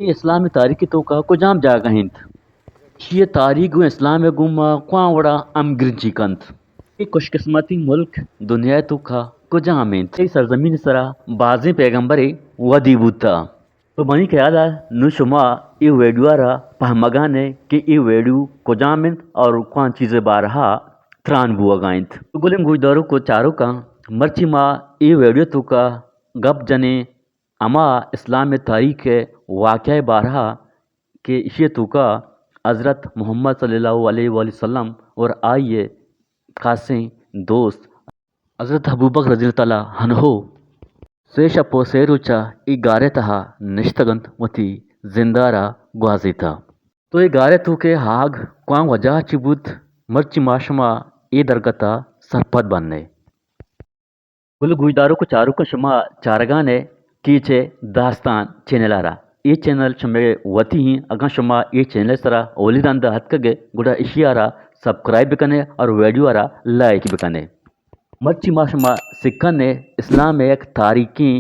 ये इस्लामी तारीखी तो का को जाम जागा हिंद ये तारीख गु इस्लाम गुम क्वां अम गिरजी कंत ये खुशकिस्मती मुल्क दुनिया तो का को जाम हिंद ये सरजमीन सरा बाजी पैगंबरे वदी बुता तो बनी ख्याल नु शुमा ये वेडुआरा पहमगाने कि ये वेडू को जाम हिंद और क्वां चीज़ें बारहा त्रान बुआ गाइंत तो गुलिम गुजदारू को चारों का मर्ची माँ ये वेडियो तो का गप जने अमा इस्लाम तारीख वाक़या बारहा के इशे तो का हज़रत मोहम्मद सल्लल्लाहु अलैहि वसल्लम और आइए खासे दोस्त हज़रत अबूबकर रज़ी ताला हन्हो सेशपो सेरुचा ई गारे तहा निश्तगंत मती जिंदारा ग्वाजिता तो ये गारे तू के हाग क्वां वजह चिबुत मर्ची माशमा ए दरगता सरपत बनने कुल गुजदारों को चारों को शमा चारगाने कीचे दास्तान चैनलारा ಈ ಚಾನಲ್ ಶಮಗೆ वती ही अगर शमा ये चैनल सरा ओली दान हथ कगे गुड़ा इशियारा सब्सक्राइब भी कने और वीडियो आरा लाइक भी कने मर्ची माशमा सिखन ने इस्लाम में एक तारीखी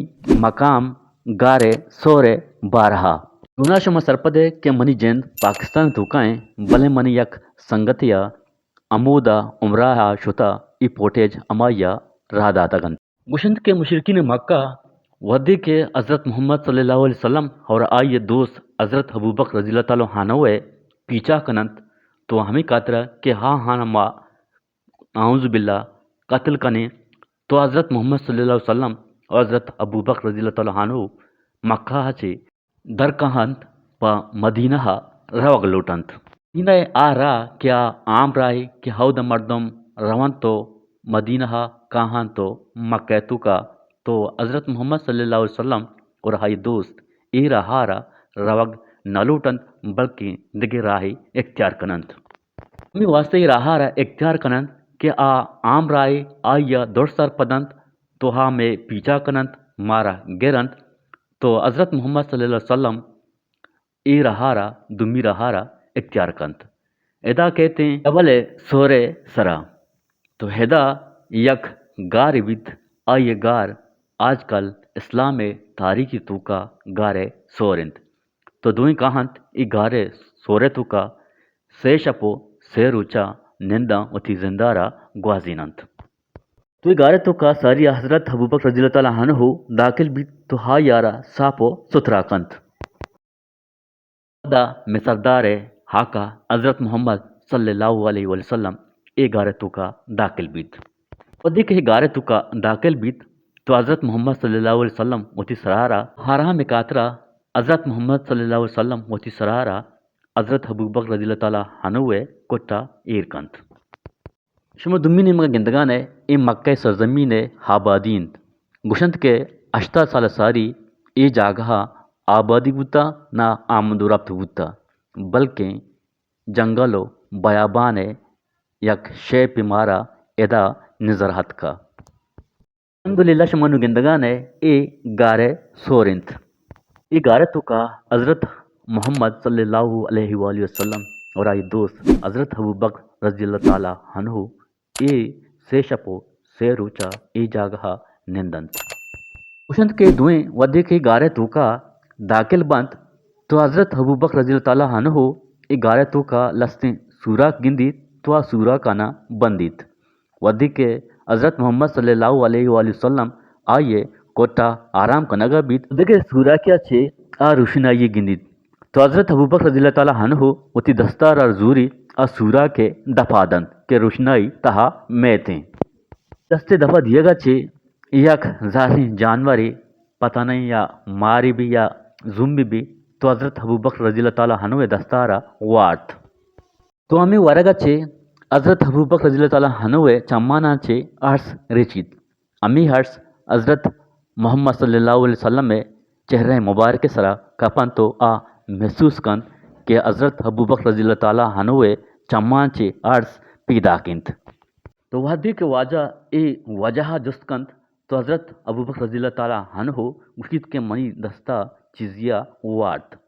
मकाम गारे सोरे बारहा गुना शमा सरपदे के मनी जैन पाकिस्तान तुकाएं भले मनी यक संगतिया अमूदा उमराहा शुता ई पोटेज अमाया रहा दाता गन गुशंत के मुशरिकीन मक्का वदी के हज़रत मोहम्मद सल्लल्लाहु अलैहि वसल्लम और आइए दोस्त हज़रत अबूबकर रज़ी ताला हानवे पीछा कनंत तो हमें कातरा के हाँ नमा आउज़ बिल्ला कत्ल कने तो हज़रत मोहम्मद सल्लल्लाहु अलैहि वसल्लम और हज़रत अबूबकर रज़ी ताला हानहु मक्का से दर कहंत प मदीना रवग लुटंत इन्हें आ रा क्या आम राय कि हौद मर्दम रवन तो मदीना कहाँ तो मक्कैतु का तो हज़रत मोहम्मद सल्लल्लाहु अलैहि वसल्लम और हाई दोस्त ए रहारा रवग न लूटंत बल्कि दिगे राही इख्तियार कनंत मी वास्ते ही रहारा इख्तियार कनंत कि आ आम राय आया दौड़ सर पदंत तो हा में पीछा कनंत मारा गिरंत तो हज़रत मोहम्मद सल्लल्लाहु अलैहि वसल्लम ए रहारा दुमी रहारा इख्तियार कंत एदा कहते हैं अबले सोरे सरा तो हेदा यक गार विद आये गार आजकल इस्लाम में तारीखी तुका गारे सोरिंत तो दुई कहंत ई गारे सोरे तुका सेशपो सेरुचा निंदा उती जिंदारा ग्वाजीनंत तो ई गारे तुका सारी हज़रत अबूबकर रज़ी ताला अन्हु दाखिल भी तो हा यारा सापो सुथरा कंत दा मिसरदारे हाका हज़रत मोहम्मद सल्लल्लाहु अलैहि वसल्लम ए गारे तुका दाखिल बीत अधिक ही गारे तुका दाखिल बीत तो हज़रत मोहम्मद सल्लल्लाहु अलैहि वसल्लम मोती सरारा हारा में कातरा हज़रत मोहम्मद सल्लल्लाहु अलैहि वसल्लम मोती सरारा हज़रत अबूबकर रज़ी ताला हनुए कोट्टा ईरकंत शुमा दुम्मी ने मगा गिंदगाने ए मक्का सरजमीन हाबादीन गुशंत के अश्ता साल सारी ए जागहा आबादी बुता ना आमद रफ्त बुता बल्कि जंगलो बयाबान यक शे पिमारा एदा निजरहत का अलहमदुलिल्लाह शमनु गिंदगाने ए गारे सोरिंत ए गारे तो का हज़रत मोहम्मद सल्लल्लाहु अलैहि वसल्लम और आई दोस्त हज़रत अबूबकर रज़ी ताला अन्हु ए सेशपो सेरुचा ए जागहा निंदंत उशंत के दुएं वदे के गारे तो का दाखिल बंत तो हज़रत अबूबकर रज़ी ताला अन्हु ए गारे तो का लस्ते सूरा गिंदित तो आ सूरा काना बंदित वदी के हज़रत मोहम्मद सल्लल्लाहु अलैहि वसल्लम आइए कोटा आराम कनगा बीत देखे सूरा क्या छे आ रुशनाई गिंदित तो हज़रत अबूबकर रज़ी ताला अन्हु उती दस्तार और जूरी आ सूरा के दफादन के रुशनाई तहा में थे दस्ते दफा दिएगा छे यक जारी जानवरी पता नहीं या मारी भी या जुम्बी भी तो हज़रत अबूबकर रज़ी ताला अन्हु दस्तारा वाट तो हमें वरगा छे हज़रत अबूबकर रज़ी ताला अन्हु चम्माना छे अर्स रिचित अमी हर्स हज़रत मोहम्मद सल्लल्लाहु अलैहि वसल्लम में चेहरे मुबारक सरा कपन तो आ महसूस कन के हज़रत अबूबकर रज़ी ताला अन्हु चम्मान छे अर्स पैदा किंत तो वहदी के वाजा ए वजह जुस्तकंत तो हज़रत अबूबकर रज़ी ताला अन्हु मुश्किल के मनी दस्ता चीज़िया वाट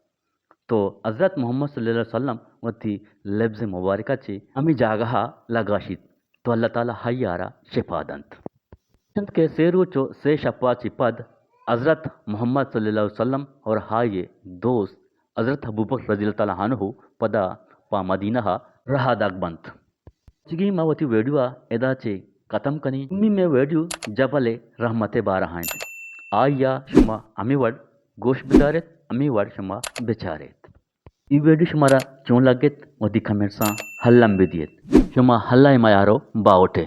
तो हज़रत मोहम्मद सल्लल्लाहु अलैहि वसल्लम वती लफ्ज़ मुबारका चे अमी जागहा लगाशित तो अल्लाह ताला हयारा शिफादंत चंद के सेरुचो से शपा ची पद हज़रत मोहम्मद सल्लल्लाहु अलैहि वसल्लम और हाये दोस्त حضرت ابوبکر رضی اللہ تعالیٰ عنہ پدا پا مدینہ رہا داگ بنت. چگی ما وتی ویڈیو ادا چے ختم کنی می میں ویڈیو جبل رحمت بارہ ہائند آیا شما امی وڑ گوش بدارت امی وڑ شما بیچارت. ای ویڈیو شمارا چون لگت ودی کمنٹ سا حلم بھی دیت شما حلہ ما یارو باوٹے.